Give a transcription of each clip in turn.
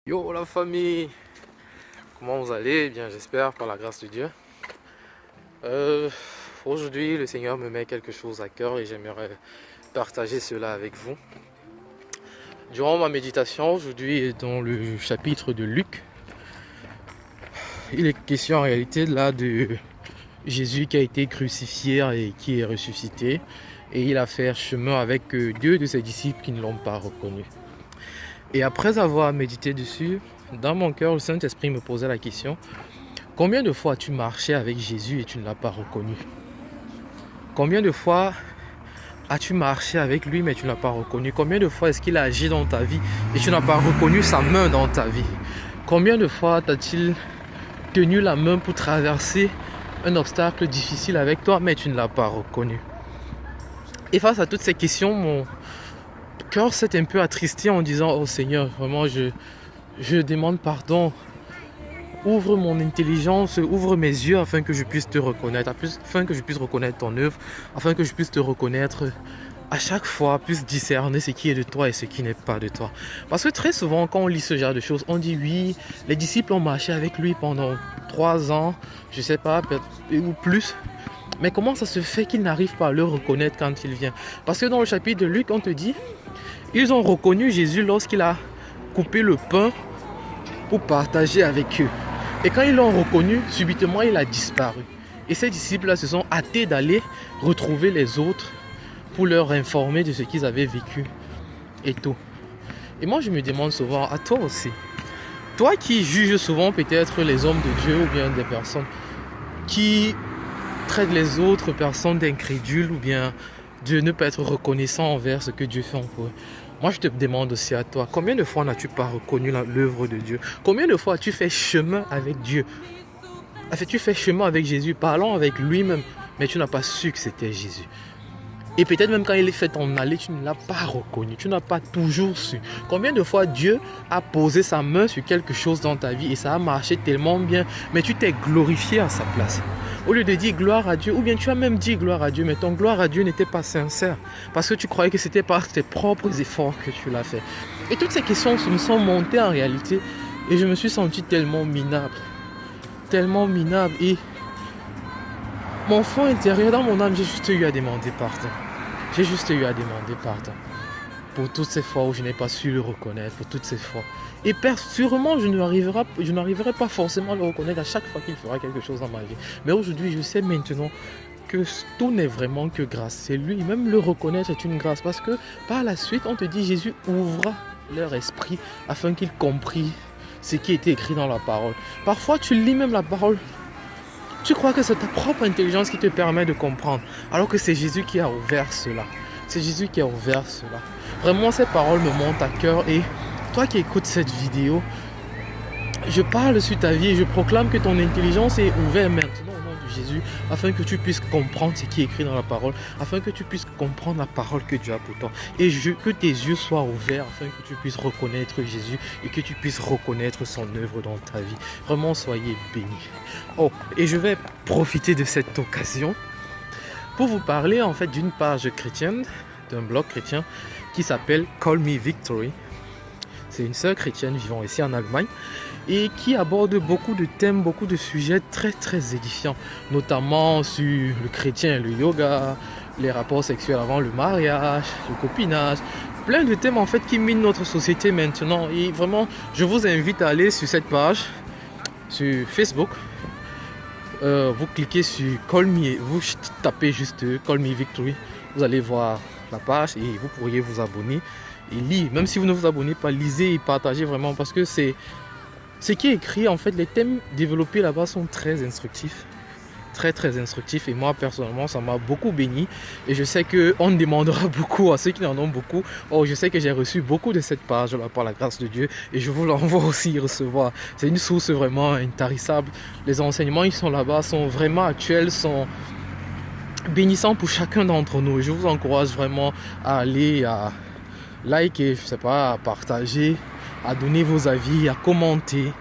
Yo la famille, comment vous allez? Bien, j'espère par la grâce de Dieu. Aujourd'hui le Seigneur me met quelque chose à cœur et j'aimerais partager cela avec vous. Durant ma méditation aujourd'hui dans le chapitre de Luc, il est question en réalité là de Jésus qui a été crucifié et qui est ressuscité, et il a fait chemin avec deux de ses disciples qui ne l'ont pas reconnu. Et après avoir médité dessus, dans mon cœur, le Saint-Esprit me posait la question: combien de fois as-tu marché avec Jésus et tu ne l'as pas reconnu? Combien de fois as-tu marché avec lui mais tu ne l'as pas reconnu? Combien de fois est-ce qu'il a agi dans ta vie et tu n'as pas reconnu sa main dans ta vie? Combien de fois t'a-t-il tenu la main pour traverser un obstacle difficile avec toi mais tu ne l'as pas reconnu? Et face à toutes ces questions, mon cœur s'est un peu attristé en disant: oh Seigneur, vraiment je demande pardon. Ouvre mon intelligence, ouvre mes yeux afin que je puisse te reconnaître, afin que je puisse reconnaître ton œuvre, afin que je puisse te reconnaître à chaque fois, puisse discerner ce qui est de toi et ce qui n'est pas de toi. Parce que très souvent, quand on lit ce genre de choses, on dit oui, les disciples ont marché avec lui pendant 3 ans, je sais pas, ou plus. Mais comment ça se fait qu'ils n'arrivent pas à le reconnaître quand il vient? Parce que dans le chapitre de Luc, on te dit, ils ont reconnu Jésus lorsqu'il a coupé le pain pour partager avec eux. Et quand ils l'ont reconnu, subitement il a disparu. Et ces disciples-là se sont hâtés d'aller retrouver les autres pour leur informer de ce qu'ils avaient vécu et tout. Et moi je me demande souvent, à toi aussi, toi qui juges souvent peut-être les hommes de Dieu ou bien des personnes qui traitent les autres personnes d'incrédules ou bien de ne pas être reconnaissant envers ce que Dieu fait pour eux. Moi je te demande aussi à toi, combien de fois n'as-tu pas reconnu l'œuvre de Dieu? Combien de fois as-tu fait chemin avec Dieu? Tu fais chemin avec Jésus, parlant avec lui-même, mais tu n'as pas su que c'était Jésus. Et peut-être même quand il est fait ton aller, tu ne l'as pas reconnu, tu n'as pas toujours su. Combien de fois Dieu a posé sa main sur quelque chose dans ta vie et ça a marché tellement bien, mais tu t'es glorifié à sa place. Au lieu de dire gloire à Dieu, ou bien tu as même dit gloire à Dieu, mais ton gloire à Dieu n'était pas sincère, parce que tu croyais que c'était par tes propres efforts que tu l'as fait. Et toutes ces questions me sont montées en réalité, et je me suis senti tellement minable, et mon fond intérieur, dans mon âme, j'ai juste eu à demander pardon. J'ai juste eu à demander pardon pour toutes ces fois où je n'ai pas su le reconnaître, pour toutes ces fois. Et sûrement, je n'arriverai pas forcément à le reconnaître à chaque fois qu'il fera quelque chose dans ma vie. Mais aujourd'hui, je sais maintenant que tout n'est vraiment que grâce. C'est lui, même le reconnaître est une grâce. Parce que par la suite, on te dit, Jésus ouvra leur esprit afin qu'ils comprennent ce qui était écrit dans la parole. Parfois, tu lis même la parole. Tu crois que c'est ta propre intelligence qui te permet de comprendre, alors que c'est Jésus qui a ouvert cela. C'est Jésus qui a ouvert cela. Vraiment, ces paroles me montent à cœur. Et toi qui écoutes cette vidéo, je parle sur ta vie et je proclame que ton intelligence est ouverte maintenant au nom de Jésus, afin que tu puisses comprendre ce qui est écrit dans la parole, afin que tu puisses comprendre la parole que Dieu a pour toi. Et que tes yeux soient ouverts afin que tu puisses reconnaître Jésus et que tu puisses reconnaître son œuvre dans ta vie. Vraiment, soyez bénis. Oh, et je vais profiter de cette occasion pour vous parler en fait d'une page chrétienne, d'un blog chrétien qui s'appelle Call Me Victory. C'est une sœur chrétienne vivant ici en Allemagne et qui aborde beaucoup de thèmes, beaucoup de sujets très très édifiants, notamment sur le chrétien et le yoga, les rapports sexuels avant le mariage, le copinage, plein de thèmes en fait qui minent notre société maintenant. Et vraiment, je vous invite à aller sur cette page, sur Facebook. Vous cliquez sur Call Me, vous tapez juste Call Me Victory, vous allez voir la page et vous pourriez vous abonner et lire. Même si vous ne vous abonnez pas, lisez et partagez vraiment, parce que c'est ce qui est écrit en fait. Les thèmes développés là-bas sont très instructifs, très très instructifs, et moi personnellement ça m'a beaucoup béni. Et je sais qu'on demandera beaucoup à ceux qui en ont beaucoup. Je sais que j'ai reçu beaucoup de cette page là par la grâce de Dieu, et je vous l'envoie aussi recevoir. C'est une source vraiment intarissable. Les enseignements qui sont là-bas sont vraiment actuels, sont bénissants pour chacun d'entre nous. Je vous encourage vraiment à aller, à liker, je sais pas, à partager, à donner vos avis, à commenter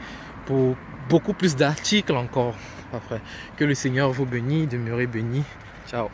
pour beaucoup plus d'articles encore après. Que le Seigneur vous bénisse, demeurez bénis. Ciao.